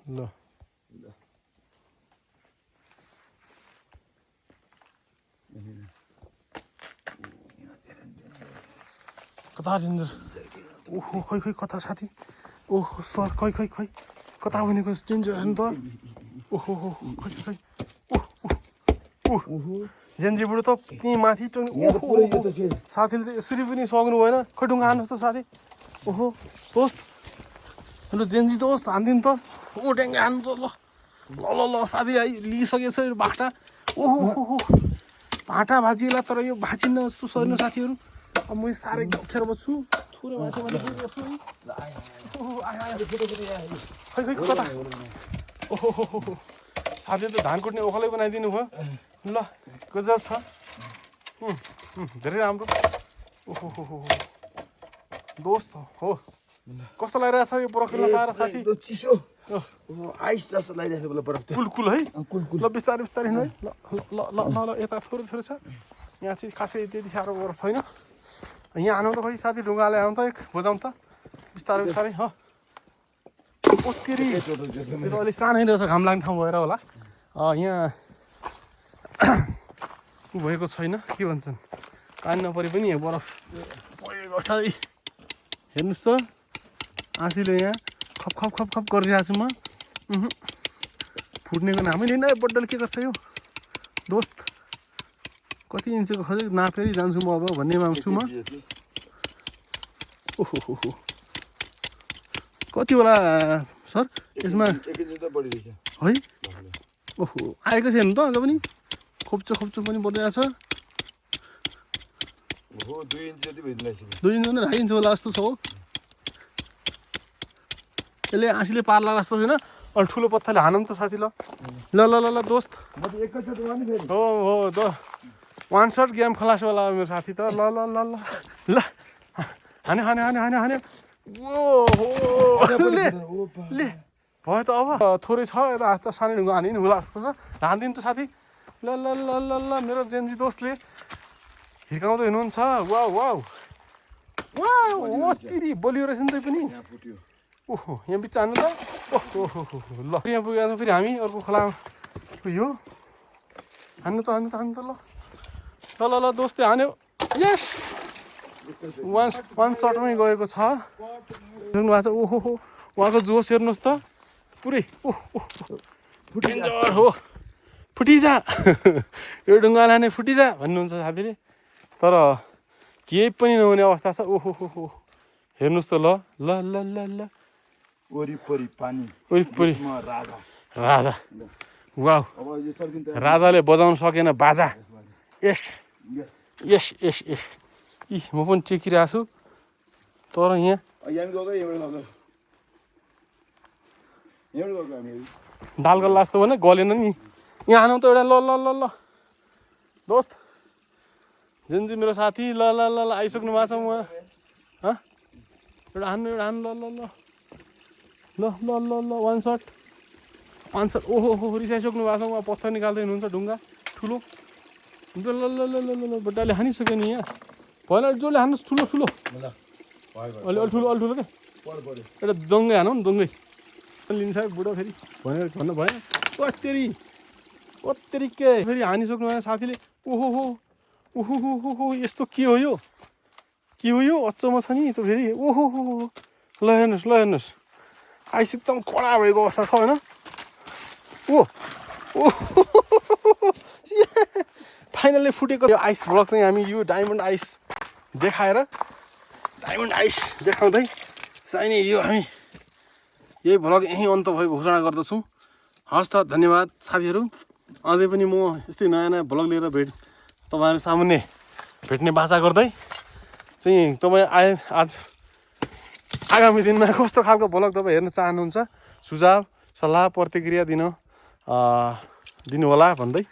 ल कता डेन्जर ओहो खै खै कता साथी ओहो सर खै खै खै कता भनेको डेन्जर नि त ओहो खै खै ओहो जेन्जी बुढो त त्यहीँ माथि ओहो साथीले त यसरी पनि सक्नु भएन खै ढुङ्गा हान्नुहोस् त साथी ओहो दोस्त हेलो जेन्जी दोस्त हानिदिनु त ओ ढ्याङ्गा हान्नु त ल ल ल ल साथी लिइसकेछ यो भाटा ओहो हो भाटा भाजिएला तर यो भाजिन्न जस्तो छैन साथीहरू अब म साह्रै अप्ठ्यारो बस्छु थोरै माथि माथि बस्छु है खै खै कता ओहो साथीले त धान कुट्ने ओखलै बनाइदिनु भयो ल गजब छ धेरै राम्रो ओहो दोस्त हो कस्तो लागिरहेछ यो बरफ खेल्न पाएर साथी चिसो आइस जस्तो लागिरहेछ मलाई बरफ कुलकुल है ल बिस्तारै बिस्तारै हिँड्नु है ल ल ल ल यता थोरै थोरै छ यहाँ चाहिँ खासै त्यति साह्रो बरफ छैन यहाँ हानु त खै साथी ढुङ्गाले हानु त एक बजाउँ त बिस्तारै बिस्तारै हो ओत्केरी यो त अलिक सानै रहेछ घाम लाग्ने ठाउँ भएर होला यहाँ भएको छैन के भन्छन् कान नपरे पनि यहाँ बरफ परेको छ है हेर्नुहोस् त आँसीले यहाँ खप खप खप खप गरिरहेको छु म फुट्नेको हामीले नै बड्डल के गर्छ यो दोस्त कति इन्चको खोजेँ नापेरै जान्छु म अब भन्ने माग्छु म ओहो कति होला सर यसमा है ओहो आएको छैन त अझ पनि खोप्चो पनि बढिरहेको छ 2 इन्च जति भइदिरहेछ 2 इन्च भन्दा 2.5 इन्च होला जस्तो छ हो यसले आँसीले पार लाग्ला जस्तो छैन अलि ठुलो पत्थरले हानौँ त साथी ल ल ल ल ल दोस्त हो हो त वान सर्ट गेम खलास होला मेरो साथी त ल ल ल ल ल हान्यो हान्यो हान्यो हान्यो हान्यो ले ले भयो त अब थोरै छ यता हात त सानो ढुङ्गा हानि नि होला जस्तो छ हानिदिनु त साथी ल ल ल ल ल मेरो जेन्जी दोस्तले हिर्काउँदै हुनुहुन्छ वाउ वाउ वाउ तिरी बलियो रहेछ नि त पनि ओहो यहाँ बिच हान्नु त ओहो ल यहाँ पुगेर फेरि हामी अर्को खोलामा पुग्यो हान्नु त ल ल ल दोस्तले हान्यो यस वान सर्टमै गएको छ देख्नु भएको छ ओहो उहाँको जोस हेर्नुहोस् त पुरै ओहो डेन्जर हो फुटिजा यो ढुङ्गा लाने फुटिजा भन्नुहुन्छ साथीले तर केही पनि नहुने अवस्था छ ओहो हेर्नुहोस् त ल ल ल ल ल वरिपरि पानी वरिपरि राजा राजा वाउ राजाले बजाउन सकेन बाजा यस यस यस यस इ म पनि टेकिरहेको छु तर यहाँ दाल गल्ला जस्तो भने गलेन नि यहाँ हानौँ त एउटा ल ल ल ल दोस्त जेन्जी मेरो साथी ल ल ल ल आइसक्नु भएको छ उहाँ एउटा हान्नु ल ल ल ल ल ल ल वान सर्ट ओहो रिसाइसक्नु भएको छ उहाँ पत्थर निकाल्दै हुनुहुन्छ ढुङ्गा ठुलो ल ल ल ल ल ल बड्डाले हानिसक्यो नि यहाँ भएन जसले हान्नुहोस् ठुलो ठुलो अलि ठुलो के एउटा दङ्गै हानौँ नि दङ्गै लिन्छ बुढो फेरि भनेर भन्नु भएन ओत्तेरी के फेरि हानिसक्नु भएन साथीले ओहो यस्तो के हो यो अचम्म छ नि त फेरि ओहो ल हेर्नुहोस् आइस एकदम कडा भएको अवस्था छ होइन फाइनल्ली फुटेको यो आइस ब्लक चाहिँ हामी यो डायमन्ड आइस देखाउँदै चाहिने यो हामी यही भ्लग यहीँ अन्त भएको घोषणा गर्दछौँ हस् त धन्यवाद साथीहरू अझै पनि म यस्तै नयाँ भ्लग लिएर तपाईँहरू सामुन्ने भेट्ने बाचा गर्दै चाहिँ तपाईँ आज आगामी दिनमा कस्तो खालको भ्लग तपाईँ हेर्न चाहनुहुन्छ सुझाव सल्लाह प्रतिक्रिया दिनुहोला भन्दै